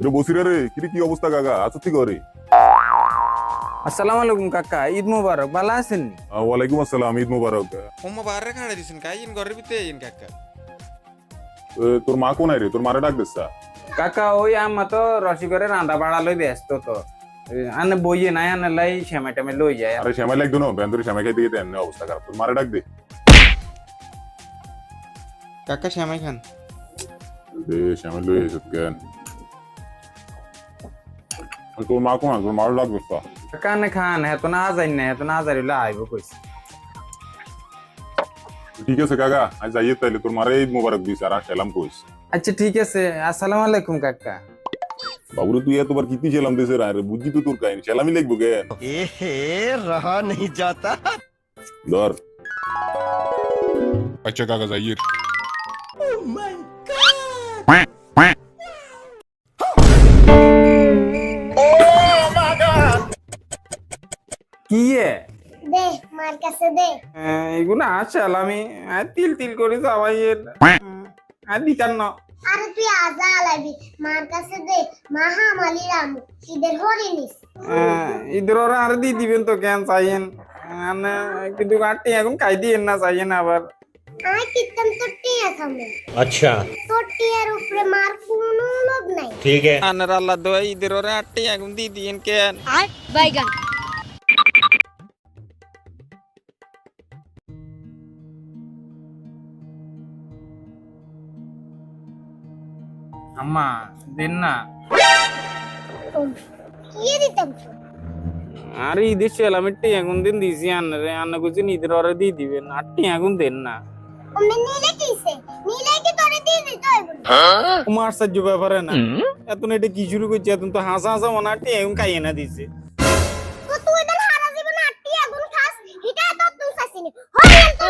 রে বসিরে রে কি অবস্থা কাকা আছো কি করে? আসসালামু আলাইকুম কাকা, ঈদ মোবারক। ভালো আছেন? ওয়ালাইকুম আসসালাম, ঈদ মোবারক। হোমা বারে খাড়া দিছেন কাই ইন ঘরের ভিতরে ইন কাকা। তোর মা কোনায় রে? তোর মারে ডাক দিছা? কাকা ওই আম্মা তো রসিকরে রান্না বাড়া লই ব্যস্ত তো আনে বইয়ে নাই আনে লাই সেমাই টামে লই যায়। আরে শ্যামাই লাগতো না, বেন্দরি শ্যামাই খাইতে গিয়ে এমনি অবস্থা খারাপ। তোর মারে ডাক দে। কাকা শ্যামাই খান। শ্যামাই লই এসে কেন? তোর মা কোনা? তোর মারে ডাক দিছা? কাকা নে খান, এত না যাই না, এত না যাইলে আইব কইছে। ঠিক আছে কাকা, আজ যাইয়ে তাইলে তোর মারে ঈদ মোবারক দিস আর সালাম কইস। আচ্ছা ঠিক আছে, আসসালামু আলাইকুম কাকা। বাবুরে তুই এতবার কিতি ছিলাম দেশে রে, বুঝছি তো তোর কাহিনী, সেলামি লিখবো কেন? रहा नहीं जाता। ধর। আচ্ছা কাকা যাইয়ে। কি এ দে মার কাছে দে। এগুলো আসল আমি তিল তিল করে যাওয়াই আর দিতাম না। আরে তুই আজা আলাবি মার কাছে দে। মা হামালি রামু ঈদের হরিনিস। ইধর ওরা আর দিয়ে দিবেন তো কেন চাইয়েন কিন্তু আটটি এখন খাই দিয়েন না চাইয়েন আবার। আয় কিতন তোর টিয়া খামে। अच्छा তোর টিয়ার উপরে মার কোনো লোভ নাই। ठीक है। আনার আল্লাহ দোয়া ইদের ওরে আটটি এখন দিয়ে দিয়েন কেন? বাইগান আম্মা দেন না। কি দিতাম তো? আরে ঈদের সেলাম একটি এখন দিন দিছি আন্নারে, আন্না কিছু ঈদের ওরা দিয়ে দিবেন, আটটি এখন দেন না। ওমনে নীলে কিছে? নীলে কি তোরে দিয়ে দিত হইব? তোমার আশ্চর্য ব্যাপারে না, এতন এটা কি শুরু করছে, এতন তো হাসা হাসা মনে আটটি এখন খাইয়ে না দিছে। তো তুই তো হারা জীবন আটটি আগুন খাস, হিটা তো তুই খাসিনি। হরিয়ান তো